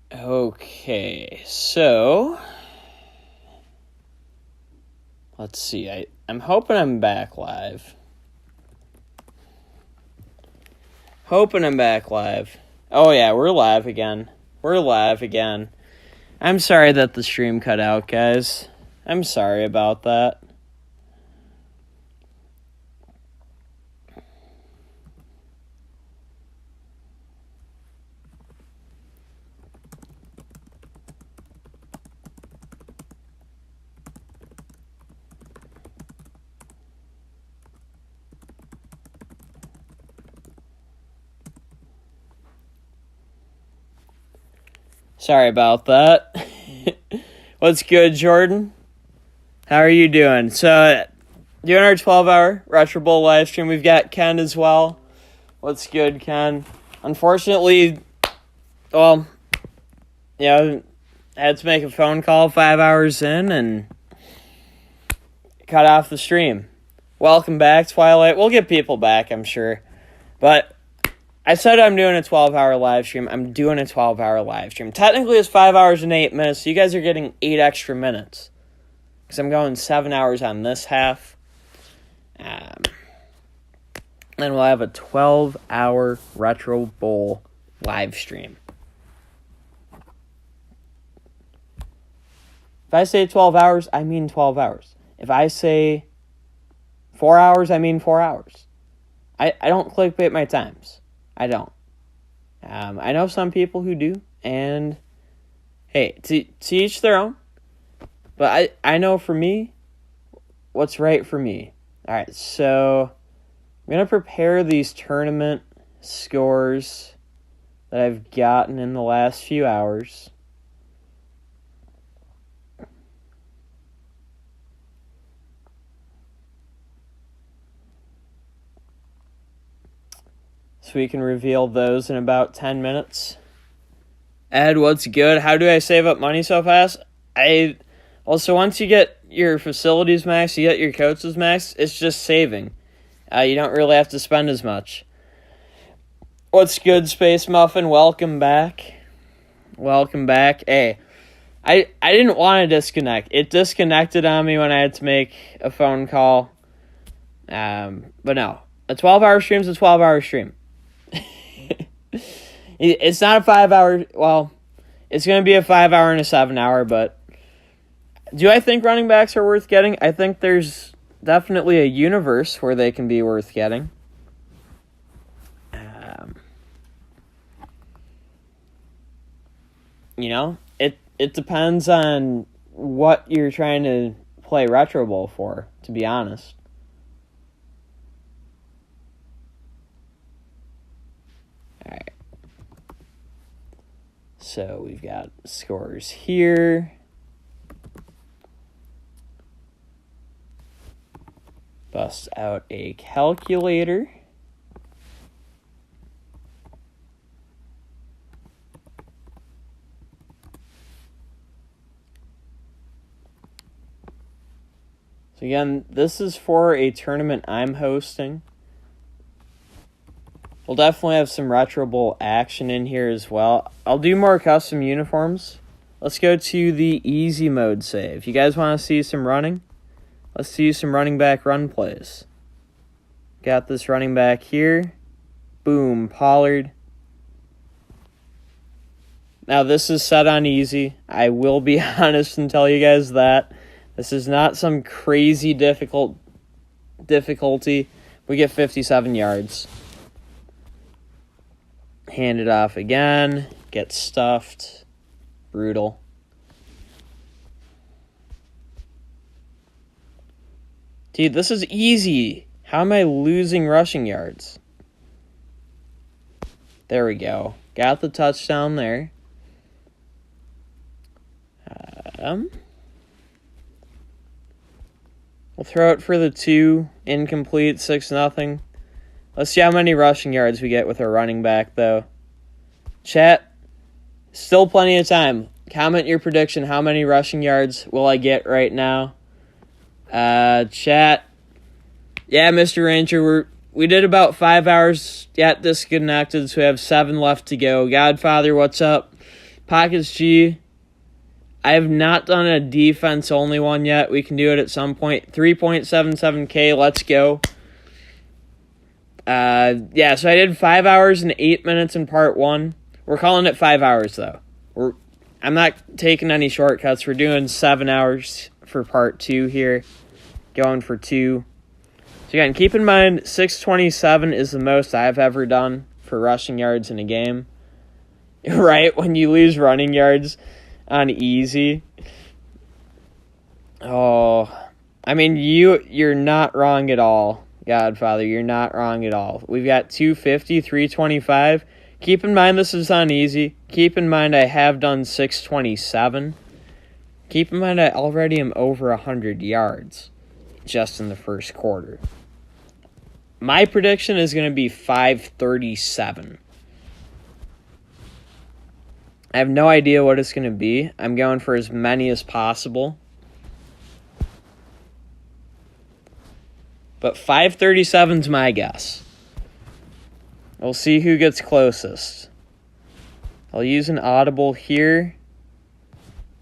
Okay, so let's see. I'm hoping I'm back live. Oh yeah, we're live again. I'm sorry that the stream cut out, guys. I'm sorry about that. Sorry about that. What's good, Jordan? How are you doing? So, doing our 12-hour Retro Bowl live stream. We've got Ken as well. What's good, Ken? Unfortunately, I had to make a phone call 5 hours in and cut off the stream. Welcome back, Twilight. We'll get people back, I'm sure. But I said I'm doing a 12-hour live stream. I'm doing a 12-hour live stream. Technically, it's 5 hours and 8 minutes, so you guys are getting 8 extra minutes. Because I'm going 7 hours on this half. Then we'll have a 12-hour Retro Bowl live stream. If I say 12 hours, I mean 12 hours. If I say 4 hours, I mean 4 hours. I don't clickbait my times. I don't. I know some people who do, and hey, to each their own. But I know for me, what's right for me. All right, so I'm going to prepare these tournament scores that I've gotten in the last few hours. So we can reveal those in about 10 minutes. Ed, what's good? How do I save up money so fast? So once you get your facilities max, you get your coaches max, it's just saving. You don't really have to spend as much. What's good, Space Muffin? Welcome back. Hey, I didn't want to disconnect. It disconnected on me when I had to make a phone call. But no, a 12-hour stream is a 12-hour stream. It's not a 5 hour, well, it's going to be a 5 hour and a 7 hour, but do I think running backs are worth getting? I think there's definitely a universe where they can be worth getting. It depends on what you're trying to play Retro Bowl for, to be honest. Alright. So we've got scores here. Bust out a calculator. So again, this is for a tournament I'm hosting. We'll definitely have some Retro Bowl action in here as well. I'll do more custom uniforms. Let's go to the easy mode save. You guys want to see some running? Let's see some running back run plays. Got this running back here. Boom, Pollard. Now this is set on easy. I will be honest and tell you guys that. This is not some crazy difficulty. We get 57 yards. Hand it off again. Get stuffed. Brutal. Dude, this is easy. How am I losing rushing yards? There we go. Got the touchdown there. We'll throw it for the 2. Incomplete, 6-0. Let's see how many rushing yards we get with our running back, though. Chat, still plenty of time. Comment your prediction. How many rushing yards will I get right now? Chat. Yeah, Mr. Ranger, we did about 5 hours yet disconnected, so we have 7 left to go. Godfather, what's up? Pockets G. I have not done a defense-only one yet. We can do it at some point. 3.77K, let's go. Yeah, so I did 5 hours and 8 minutes in part 1. We're calling it 5 hours, though. I'm not taking any shortcuts. We're doing 7 hours for part 2 here. Going for 2. So again, keep in mind, 627 is the most I've ever done for rushing yards in a game. Right, when you lose running yards on easy. Oh, I mean, you're not wrong at all, Godfather. You're not wrong at all. We've got 250, 325. Keep in mind this is on easy. Keep in mind I have done 627. Keep in mind I already am over 100 yards just in the first quarter. My prediction is going to be 537. I have no idea what it's going to be. I'm going for as many as possible. But 537 is my guess. We'll see who gets closest. I'll use an audible here.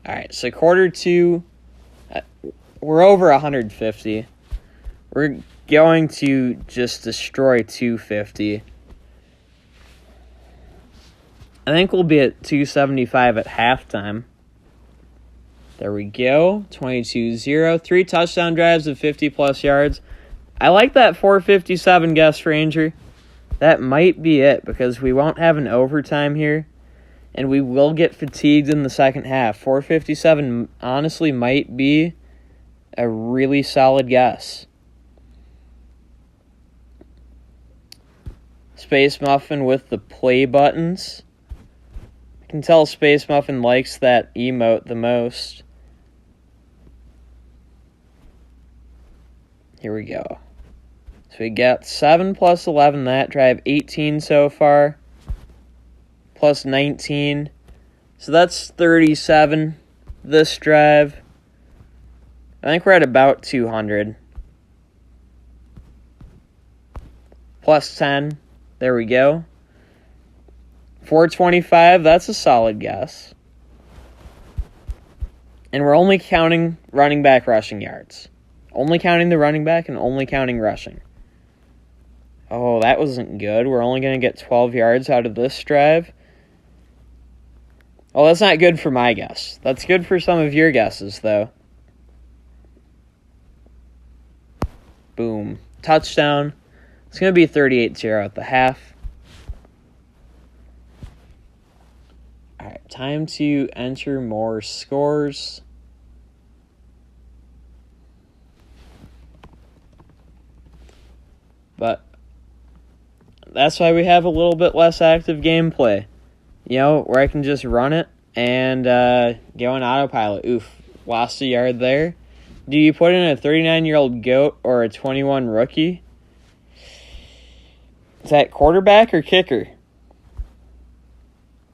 All right, so quarter 2, we're over 150. We're going to just destroy 250. I think we'll be at 275 at halftime. There we go. 22-0. 3 touchdown drives of 50-plus yards. I like that 457 guess, Ranger. That might be it because we won't have an overtime here. And we will get fatigued in the second half. 457 honestly might be a really solid guess. Space Muffin with the play buttons. I can tell Space Muffin likes that emote the most. Here we go. So we got 7 plus 11 that drive, 18 so far, plus 19. So that's 37 this drive. I think we're at about 200. Plus 10. There we go. 425, that's a solid guess. And we're only counting running back rushing yards. Only counting the running back and only counting rushing. Oh, that wasn't good. We're only going to get 12 yards out of this drive. Oh, that's not good for my guess. That's good for some of your guesses, though. Boom. Touchdown. It's going to be 38-0 at the half. All right, time to enter more scores. But that's why we have a little bit less active gameplay. You know, where I can just run it and go on autopilot. Oof, lost a yard there. Do you put in a 39-year-old GOAT or a 21 rookie? Is that quarterback or kicker?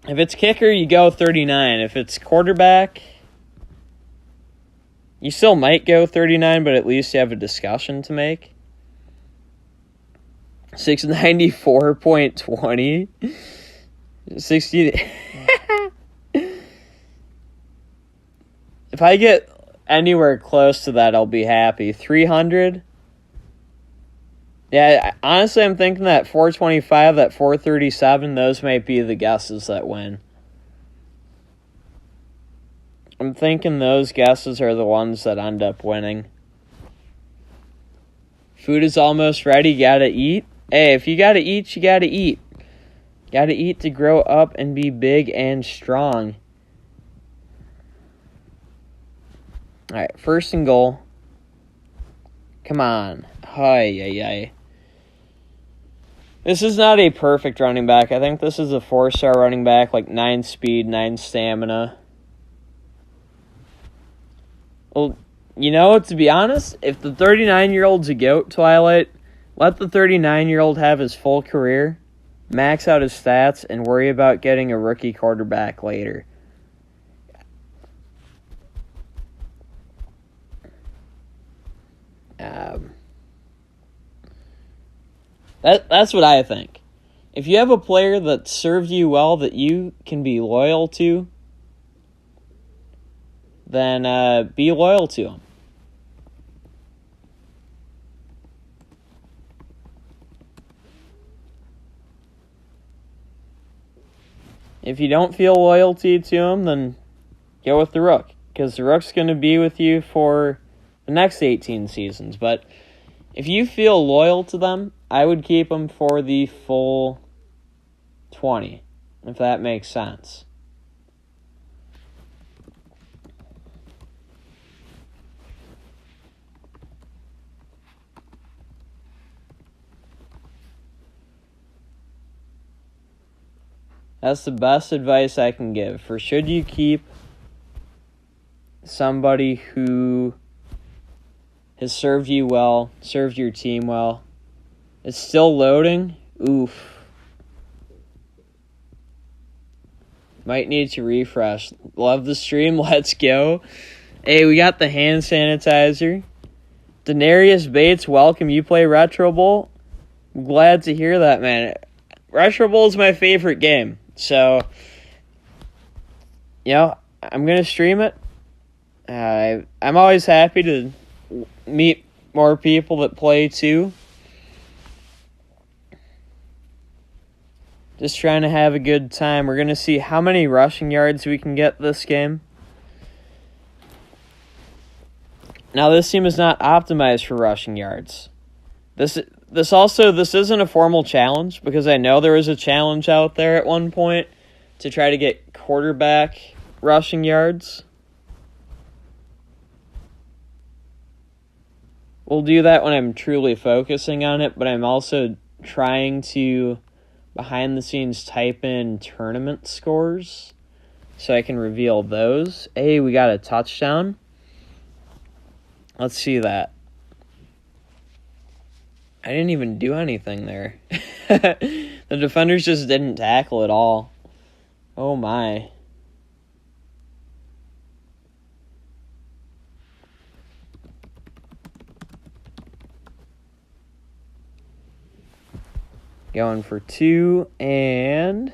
If it's kicker, you go 39. If it's quarterback, you still might go 39, but at least you have a discussion to make. 694.20. 60. If I get anywhere close to that, I'll be happy. 300. Yeah, honestly, I'm thinking that 425, that 437, those might be the guesses that win. I'm thinking those guesses are the ones that end up winning. Food is almost ready. Gotta eat. Hey, if you gotta eat, you gotta eat. Gotta eat to grow up and be big and strong. Alright, 1st and goal. Come on. Hi. This is not a perfect running back. I think this is a 4-star running back, like 9 speed, 9 stamina. Well, you know, to be honest, if the 39-year-old's a GOAT, Twilight, let the 39-year-old have his full career, max out his stats, and worry about getting a rookie quarterback later. That's what I think. If you have a player that served you well that you can be loyal to, then be loyal to him. If you don't feel loyalty to him, then go with the Rook, because the Rook's going to be with you for the next 18 seasons. But if you feel loyal to them, I would keep them for the full 20, if that makes sense. That's the best advice I can give. For should you keep somebody who has served you well, served your team well, it's still loading, oof. Might need to refresh. Love the stream, let's go. Hey, we got the hand sanitizer. Denarius Bates, welcome. You play Retro Bowl? I'm glad to hear that, man. Retro Bowl is my favorite game. So, I'm going to stream it. I'm always happy to meet more people that play too. Just trying to have a good time. We're going to see how many rushing yards we can get this game. Now, this team is not optimized for rushing yards. This isn't a formal challenge, because I know there was a challenge out there at one point to try to get quarterback rushing yards. We'll do that when I'm truly focusing on it, but I'm also trying to, behind the scenes, type in tournament scores so I can reveal those. Hey, we got a touchdown. Let's see that. I didn't even do anything there. The defenders just didn't tackle at all. Oh my. Going for 2, and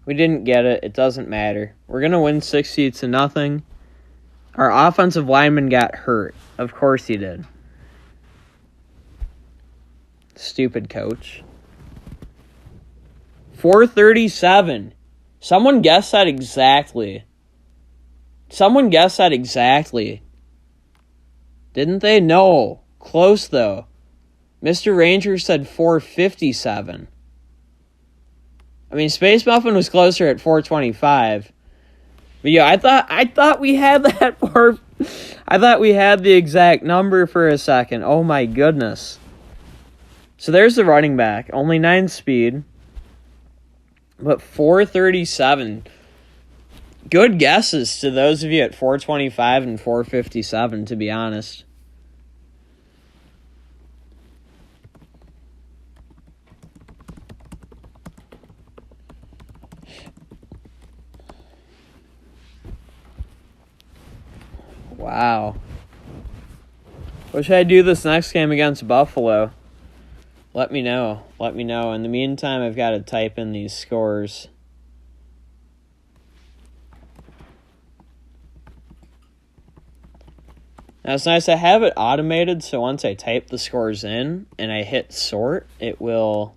we didn't get it. It doesn't matter. We're going to win 60-0. Our offensive lineman got hurt. Of course he did. Stupid coach. 437. Someone guessed that exactly. Didn't they? No. Close, though. Mr. Ranger said 457. I mean, Space Muffin was closer at 425. But yeah, I thought we had that I thought we had the exact number for a second. Oh my goodness. So there's the running back. Only 9 speed. But 437. Good guesses to those of you at 425 and 457, to be honest. Wow. What should I do this next game against Buffalo? Let me know. In the meantime, I've got to type in these scores. Now, it's nice I have it automated, so once I type the scores in and I hit sort, it will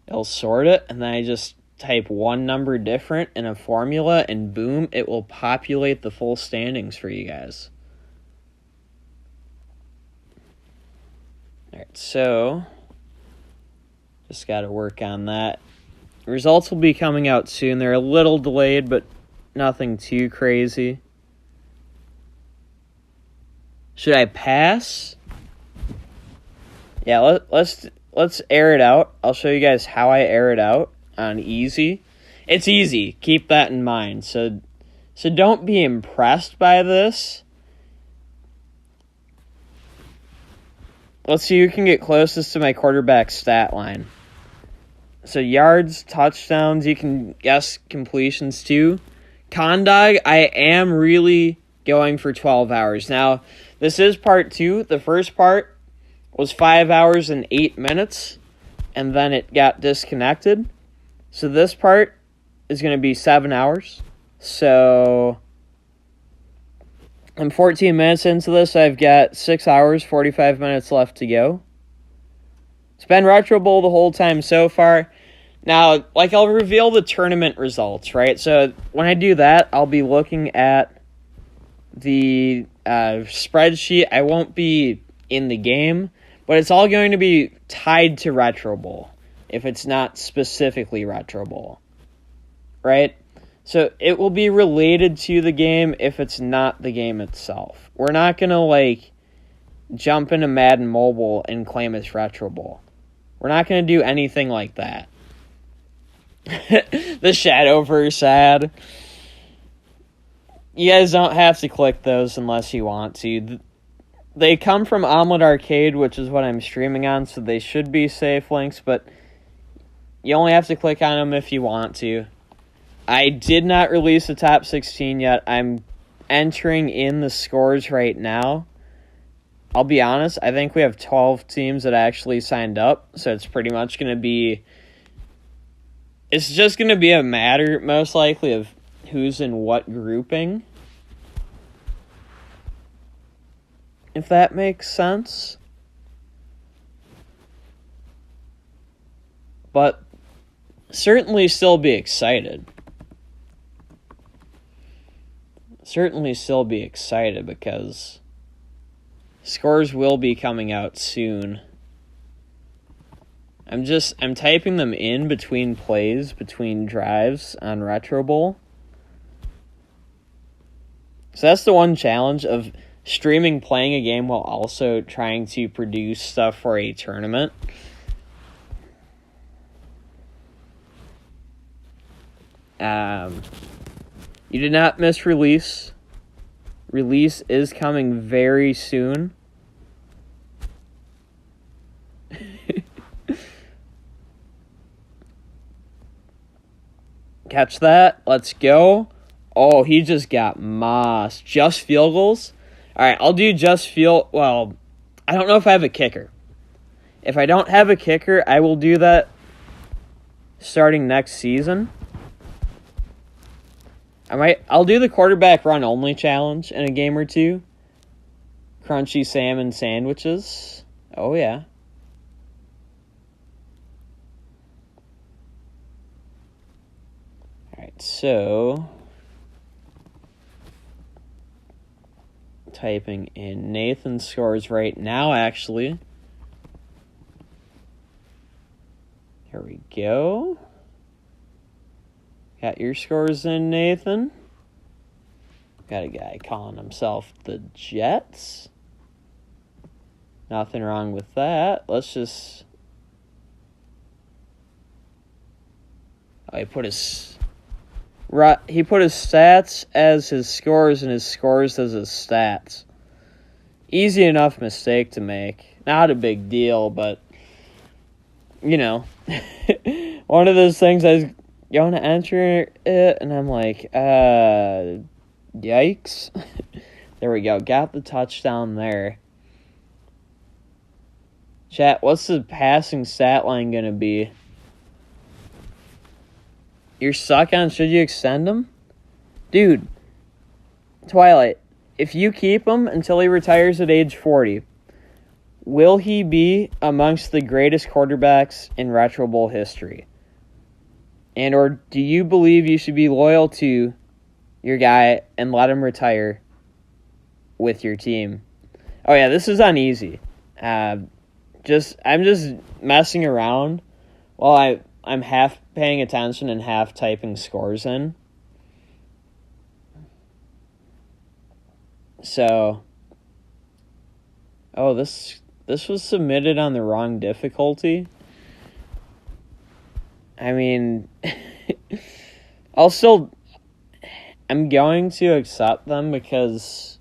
it'll sort it, and then I just type one number different in a formula, and boom, it will populate the full standings for you guys. Alright, so just got to work on that. Results will be coming out soon. They're a little delayed, but nothing too crazy. Should I pass? Yeah, let's air it out. I'll show you guys how I air it out on easy. It's easy. Keep that in mind. So don't be impressed by this. Let's see who can get closest to my quarterback stat line. So yards, touchdowns, you can guess completions too. Condog, I am really going for 12 hours. Now, this is part 2. The first part was 5 hours and 8 minutes, and then it got disconnected. So this part is going to be 7 hours. So I'm 14 minutes into this. I've got 6 hours, 45 minutes left to go. It's been Retro Bowl the whole time so far. Now, I'll reveal the tournament results, right? So when I do that, I'll be looking at the spreadsheet. I won't be in the game, but it's all going to be tied to Retro Bowl if it's not specifically Retro Bowl, right? So it will be related to the game if it's not the game itself. We're not going to, jump into Madden Mobile and claim it's Retro Bowl. We're not going to do anything like that. The Shadowverse ad. You guys don't have to click those unless you want to. They come from Omelet Arcade, which is what I'm streaming on, so they should be safe links, but you only have to click on them if you want to. I did not release the top 16 yet. I'm entering in the scores right now. I'll be honest, I think we have 12 teams that actually signed up, so it's pretty much going to be... It's just going to be a matter, most likely, of who's in what grouping. If that makes sense. But certainly still be excited. Certainly still be excited because scores will be coming out soon. I'm typing them in between plays, between drives on Retro Bowl. So that's the one challenge of streaming playing a game while also trying to produce stuff for a tournament. You did not miss release. Release is coming very soon. Catch that. Let's go. Oh, he just got mossed. Just field goals? Alright, I'll do just field... Well, I don't know if I have a kicker. If I don't have a kicker, I will do that starting next season. I'll do the quarterback run only challenge in a game or two. Crunchy salmon sandwiches. Oh, yeah. Alright, so... Typing in Nathan's scores right now, actually. Here we go. Got your scores in, Nathan. Got a guy calling himself the Jets. Nothing wrong with that. Let's just... Oh, he put his stats as his scores and his scores as his stats. Easy enough mistake to make. Not a big deal, but, you know. One of those things I was going to enter it, and I'm like, yikes. There we go. Got the touchdown there. Chat, what's the passing stat line going to be? You're stuck on should you extend him? Dude, Twilight, if you keep him until he retires at age 40, will he be amongst the greatest quarterbacks in Retro Bowl history? And or do you believe you should be loyal to your guy and let him retire with your team? Oh yeah, this is uneasy. I'm just messing around while I'm half paying attention and half typing scores in. So, oh, this was submitted on the wrong difficulty. I mean, I'm going to accept them because,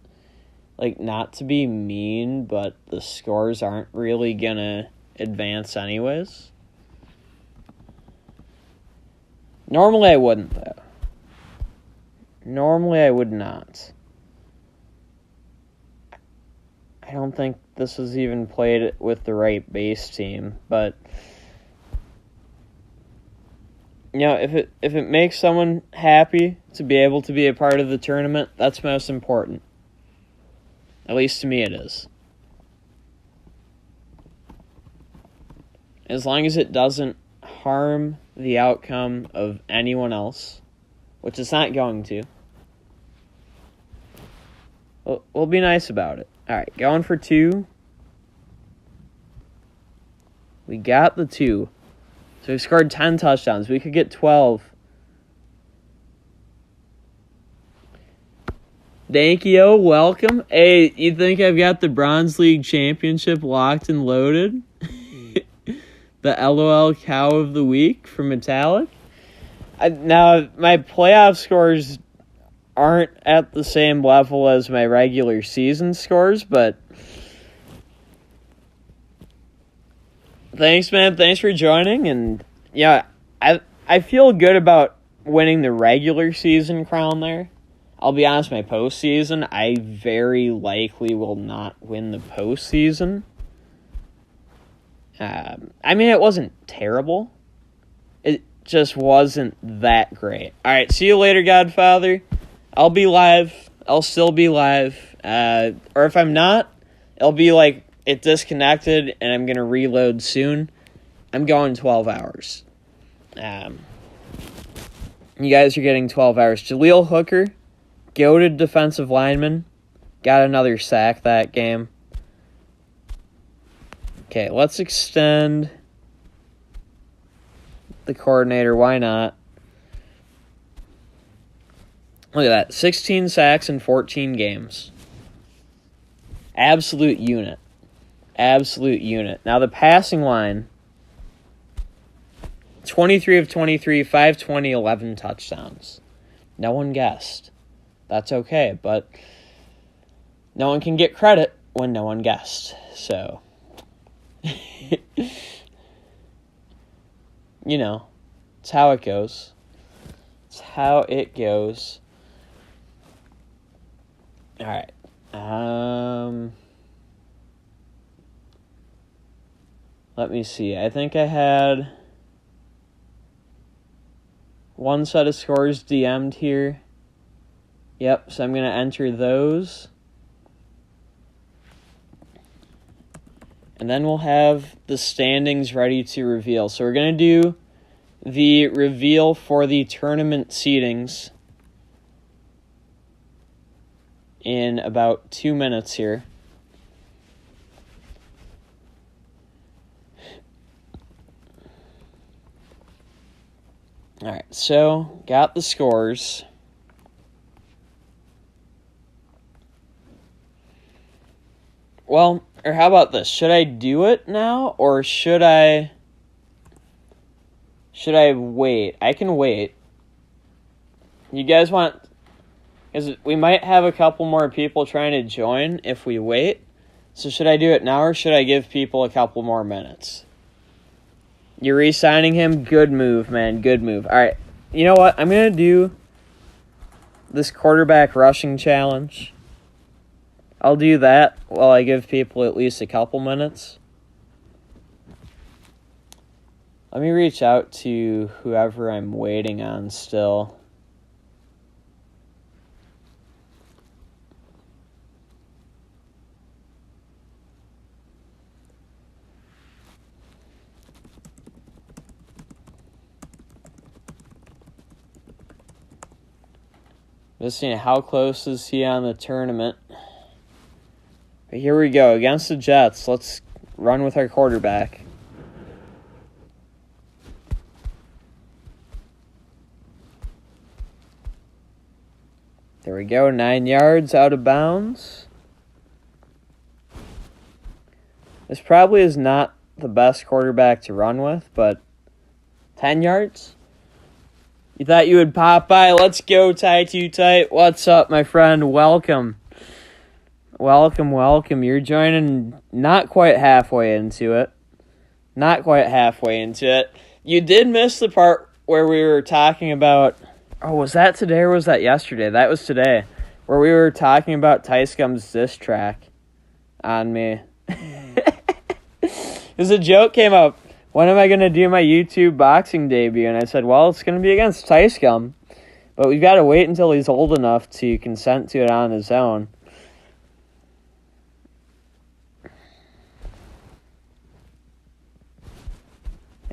not to be mean, but the scores aren't really gonna advance anyways. Normally I wouldn't, though. Normally I would not. I don't think this was even played with the right base team, but if it makes someone happy to be able to be a part of the tournament, that's most important. At least to me it is. As long as it doesn't harm the outcome of anyone else, which it's not going to, we'll be nice about it. All right, going for 2. We got the 2. So we scored 10 touchdowns. We could get 12. Thank you. Welcome. Hey, you think I've got the Bronze League Championship locked and loaded? The LOL Cow of the Week from Metallic. Now, my playoff scores aren't at the same level as my regular season scores, but thanks, man. Thanks for joining. And yeah, I feel good about winning the regular season crown there. I'll be honest, my postseason, I very likely will not win the postseason. I mean, it wasn't terrible. It just wasn't that great. All right, see you later, Godfather. I'll be live. I'll still be live. Or if I'm not, it'll be like it disconnected and I'm going to reload soon. I'm going 12 hours. You guys are getting 12 hours. Jaleel Hooker, goated defensive lineman, got another sack that game. Okay, let's extend the coordinator. Why not? Look at that. 16 sacks in 14 games. Absolute unit. Absolute unit. Now the passing line, 23 of 23, 520, 11 touchdowns. No one guessed. That's okay, but no one can get credit when no one guessed. So, it's how it goes. It's how it goes. All right. Let me see. I think I had one set of scores DM'd here. Yep, so I'm going to enter those. And then we'll have the standings ready to reveal. So we're going to do the reveal for the tournament seedings in about 2 minutes here. All right, so got the scores. Well, or how about this? Should I do it now, or should I wait? I can wait. You guys want... Because we might have a couple more people trying to join if we wait. So should I do it now, or should I give people a couple more minutes? You're re-signing him? Good move, man. Good move. All right. You know what? I'm going to do this quarterback rushing challenge. I'll do that while I give people at least a couple minutes. Let me reach out to whoever I'm waiting on still. Just seeing how close is he on the tournament. But here we go. Against the Jets. Let's run with our quarterback. There we go. 9 yards out of bounds. This probably is not the best quarterback to run with, but 10 yards? You thought you would pop by? Let's go, Ty Too Tight. What's up, my friend? Welcome. Welcome. You're joining not quite halfway into it. You did miss the part where we were talking about... Oh, was that today or was that yesterday? That was today. Where we were talking about Ty Scum's diss track on me. Because a joke came up. When am I going to do my YouTube boxing debut? And I said, well, it's going to be against Tyscom. But we've got to wait until he's old enough to consent to it on his own.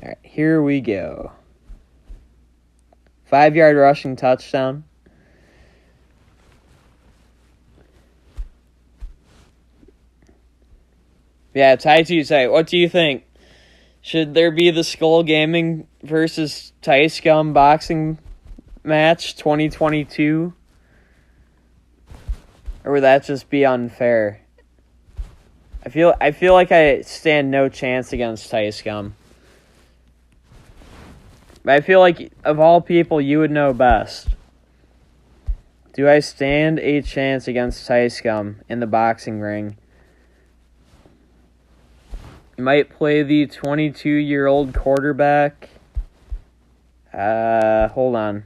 All right, here we go. 5-yard rushing touchdown. Yeah, Tai Tuesday, what do you think? Should there be the Skull Gaming versus Tyscom boxing match 2022? Or would that just be unfair? I feel like I stand no chance against Tyscom. But I feel like of all people, you would know best. Do I stand a chance against Tyscom in the boxing ring? You might play the 22-year-old quarterback. Hold on.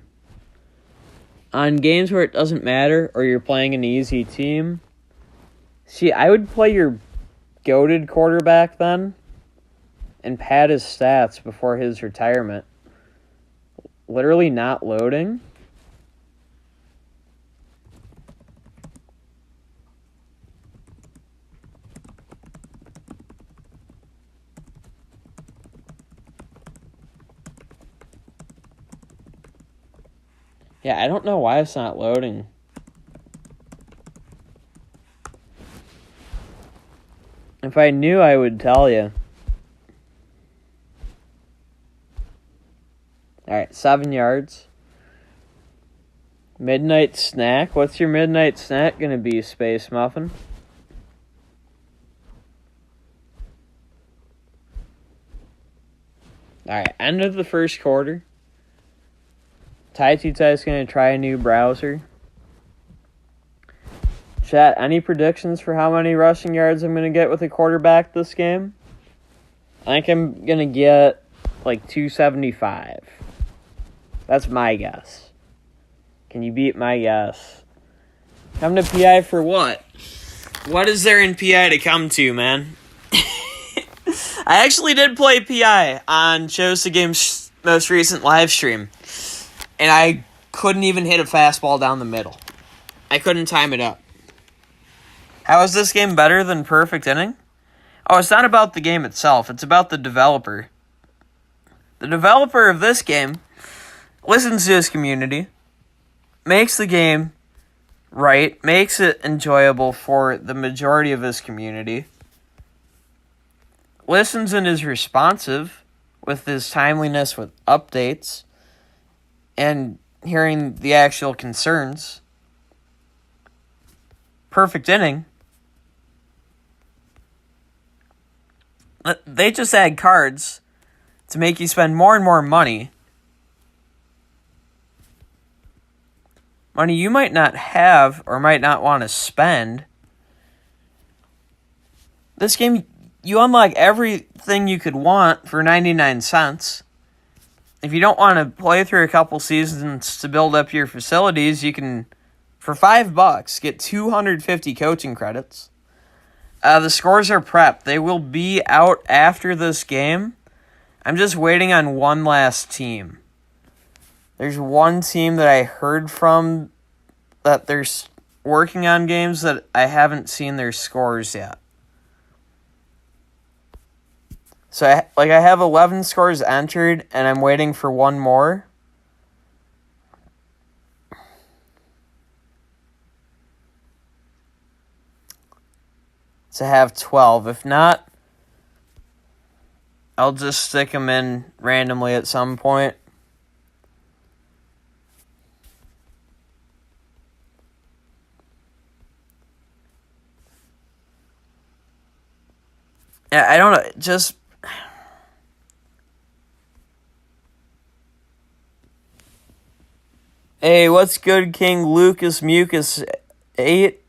On games where it doesn't matter or you're playing an easy team, see, I would play your goated quarterback then and pad his stats before his retirement. Literally not loading. Yeah, I don't know why it's not loading. If I knew, I would tell you. Alright, 7 yards. Midnight snack. What's your midnight snack going to be, Space Muffin? Alright, end of the first quarter. Tai Tutai is going to try a new browser. Chat, any predictions for how many rushing yards I'm going to get with a quarterback this game? I think I'm going to get like 275. That's my guess. Can you beat my guess? Come to PI for what? What is there in PI to come to, man? I actually did play PI on Chose the Game's most recent live stream. And I couldn't even hit a fastball down the middle. I couldn't time it up. How is this game better than Perfect Inning? Oh, it's not about the game itself. It's about the developer. The developer of this game listens to his community, makes the game right, makes it enjoyable for the majority of his community, listens and is responsive with his timeliness with updates, and hearing the actual concerns. Perfect Inning. They just add cards to make you spend more and more money. Money you might not have or might not want to spend. This game, you unlock everything you could want for 99 cents. If you don't want to play through a couple seasons to build up your facilities, you can, for $5, get 250 coaching credits. The scores are prepped. They will be out after this game. I'm just waiting on one last team. There's one team that I heard from that they're working on games that I haven't seen their scores yet. So, I have 11 scores entered, and I'm waiting for one more. To have 12. If not, I'll just stick them in randomly at some point. Yeah, I don't know, just... Hey, what's good, King Lucas Mucus 8?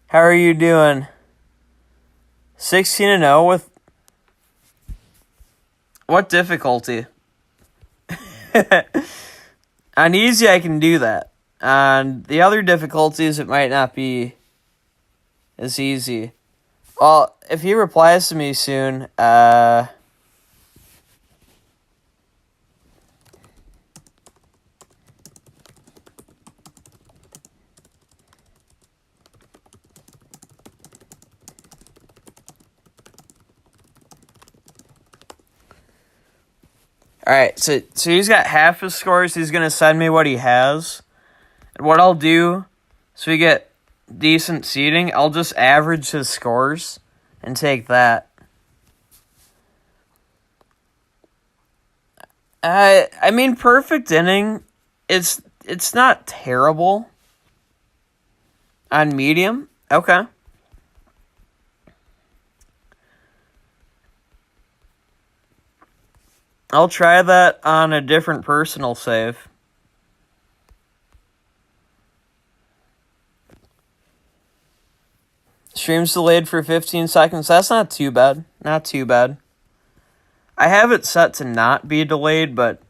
How are you doing? 16-0 with... What difficulty? On easy, I can do that. On the other difficulties, it might not be as easy. Well, if he replies to me soon, Alright, so he's got half his scores. He's going to send me what he has. And what I'll do, so we get decent seeding, I'll just average his scores and take that. I mean, perfect inning, it's not terrible. On medium? Okay. I'll try that on a different personal save. Stream's delayed for 15 seconds. That's not too bad. Not too bad. I have it set to not be delayed, but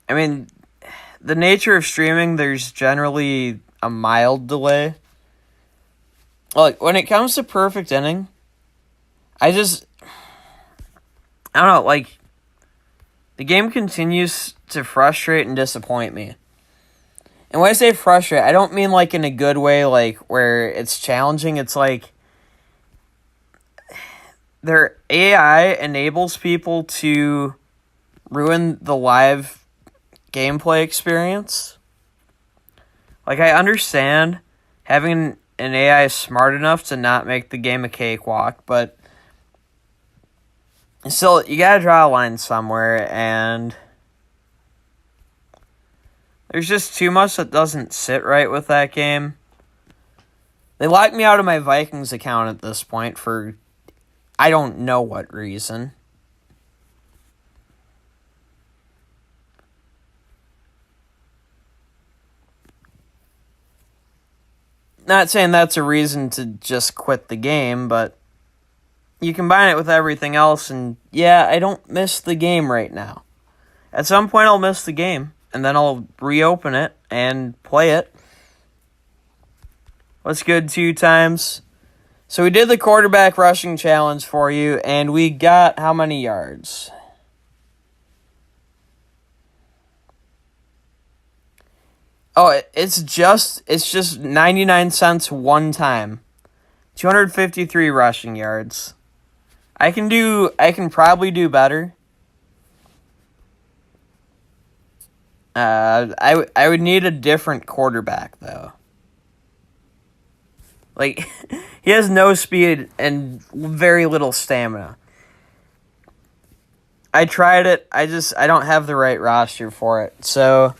I mean, the nature of streaming, there's generally a mild delay. Like, when it comes to perfect inning, I don't know, like, the game continues to frustrate and disappoint me. And when I say frustrate, I don't mean, like, in a good way, like, where it's challenging. It's like, their AI enables people to ruin the live gameplay experience. Like, I understand having an AI smart enough to not make the game a cakewalk, but still, you gotta draw a line somewhere, and there's just too much that doesn't sit right with that game. They locked me out of my Vikings account at this point for I don't know what reason. Not saying that's a reason to just quit the game, but you combine it with everything else, and yeah, I don't miss the game right now. At some point, I'll miss the game, and then I'll reopen it and play it. What's good, 2 times? So we did the quarterback rushing challenge for you, and we got how many yards? Oh, it's just 99 cents one time. 253 rushing yards. I can probably do better. I would need a different quarterback though. Like, he has no speed and very little stamina. I tried it. I don't have the right roster for it. So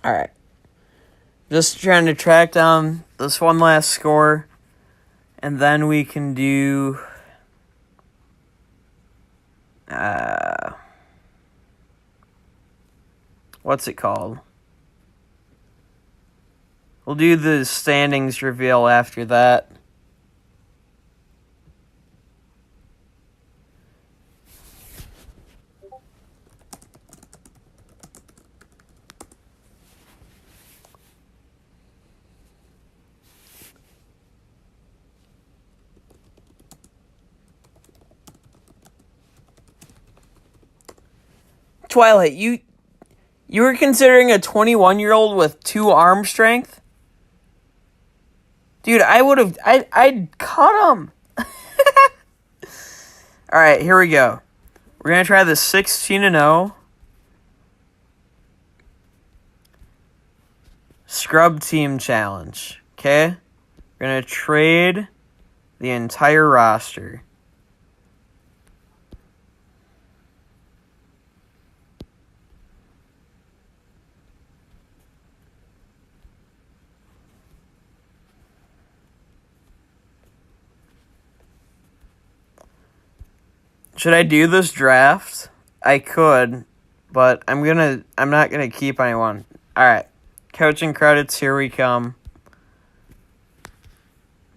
alright. Just trying to track down this one last score. And then we can do what's it called? We'll do the standings reveal after that. Twilight, you were considering a 21-year-old with 2 arm strength? Dude, I'd cut him. Alright, here we go. We're going to try the 16-0 Scrub Team Challenge. Okay? We're going to trade the entire roster. Should I do this draft? I could, but I'm not gonna keep anyone. Alright. Coaching credits, here we come.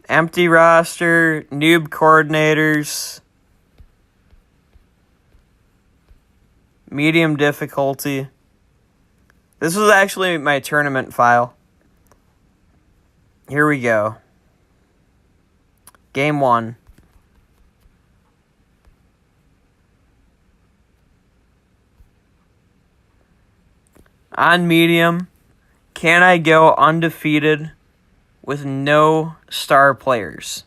Empty roster, noob coordinators, medium difficulty. This was actually my tournament file. Here we go. Game 1. On medium, can I go undefeated with no star players?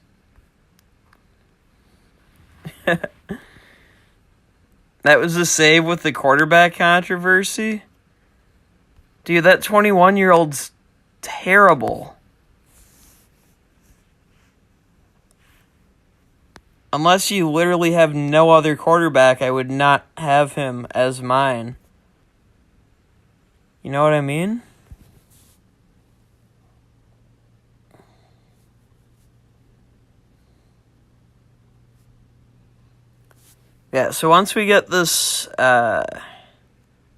That was a save with the quarterback controversy? Dude, that 21-year-old's terrible. Unless you literally have no other quarterback, I would not have him as mine. You know what I mean? Yeah, so once we get this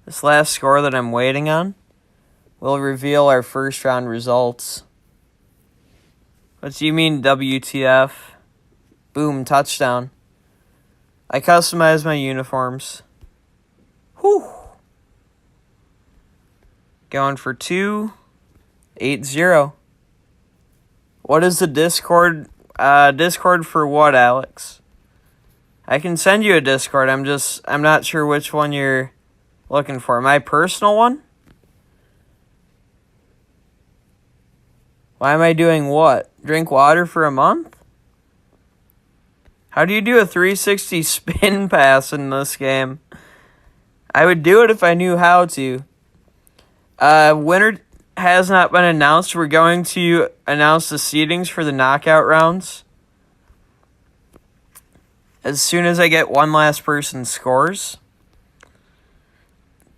this last score that I'm waiting on, we'll reveal our first round results. What do you mean, WTF? Boom, touchdown. I customize my uniforms. Whew. Going for 2, 8-0. What is the Discord? Discord for what, Alex? I can send you a Discord. I'm not sure which one you're looking for. My personal one? Why am I doing what? Drink water for a month? How do you do a 360 spin pass in this game? I would do it if I knew how to. Winner has not been announced. We're going to announce the seedings for the knockout rounds as soon as I get one last person scores.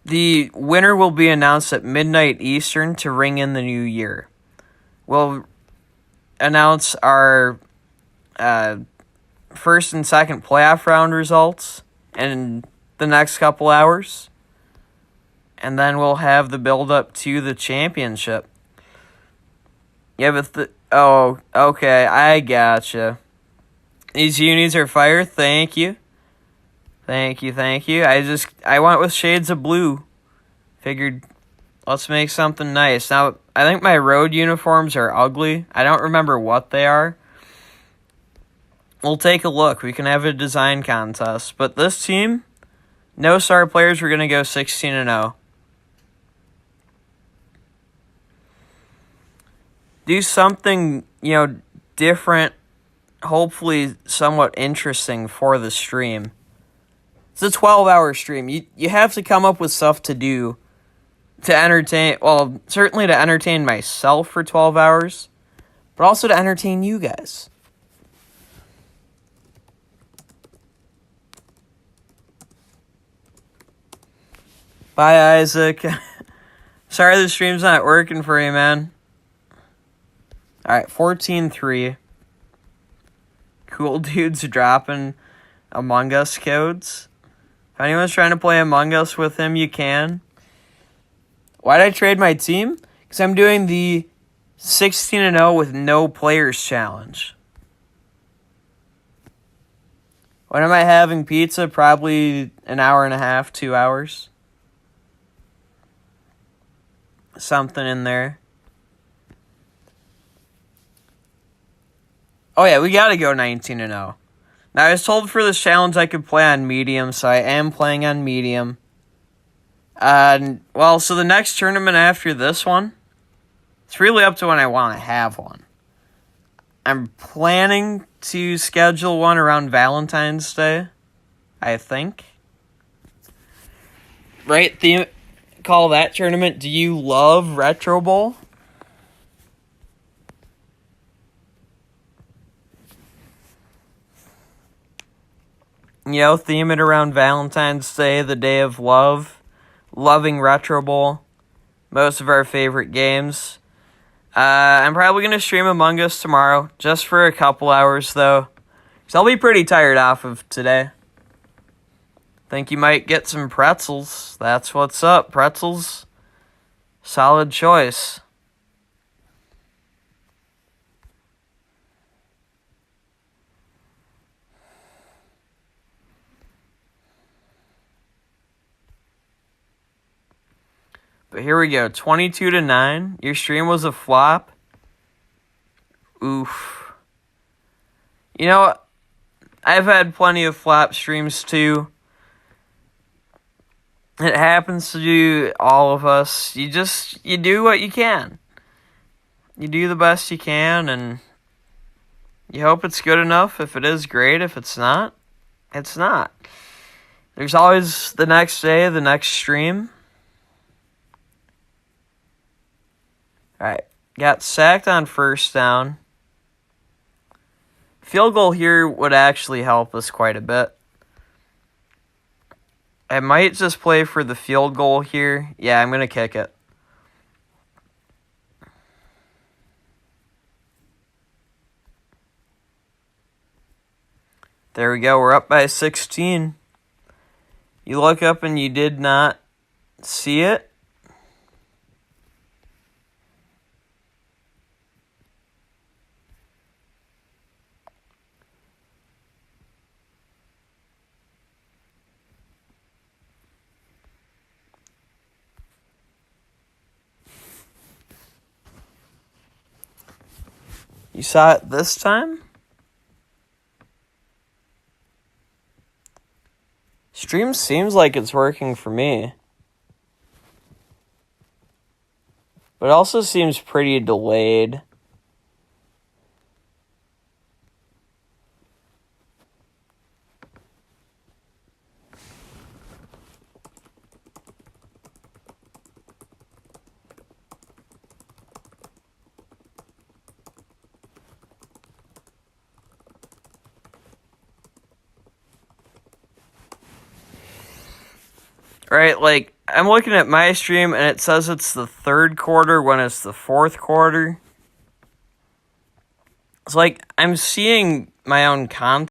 The winner will be announced at midnight Eastern to ring in the new year. We'll announce our first and second playoff round results in the next couple hours. And then we'll have the build-up to the championship. Yeah, but oh, okay, I gotcha. These unis are fire, thank you. Thank you. I went with shades of blue. Figured, let's make something nice. Now, I think my road uniforms are ugly. I don't remember what they are. We'll take a look. We can have a design contest. But this team, no star players, we're going to go 16-0. Do something, different, hopefully somewhat interesting for the stream. It's a 12-hour stream. You have to come up with stuff to do to entertain, well, certainly to entertain myself for 12 hours, but also to entertain you guys. Bye, Isaac. Sorry the stream's not working for you, man. Alright, 14-3. Cool dudes dropping Among Us codes. If anyone's trying to play Among Us with him, you can. Why'd I trade my team? Because I'm doing the 16-0 with no players challenge. When am I having pizza? Probably an hour and a half, 2 hours. Something in there. Oh yeah, we gotta go 19-0. Now, I was told for this challenge I could play on medium, so I am playing on medium. So the next tournament after this one, it's really up to when I want to have one. I'm planning to schedule one around Valentine's Day, I think. Right? Call that tournament, Do You Love Retro Bowl? Theme it around Valentine's Day, the day of love, loving Retro Bowl, most of our favorite games. I'm probably going to stream Among Us tomorrow, just for a couple hours, though, because I'll be pretty tired off of today. Think you might get some pretzels. That's what's up. Pretzels, solid choice. But here we go, 22-9. Your stream was a flop. Oof. You know, I've had plenty of flop streams too. It happens to all of us. You do what you can. You do the best you can, and you hope it's good enough. If it is, great. If it's not, it's not. There's always the next day, the next stream. Alright, got sacked on first down. Field goal here would actually help us quite a bit. I might just play for the field goal here. Yeah, I'm going to kick it. There we go. We're up by 16. You look up and you did not see it. You saw it this time? Stream seems like it's working for me. But it also seems pretty delayed. Right, like, I'm looking at my stream and it says it's the third quarter when it's the fourth quarter. It's like, I'm seeing my own content.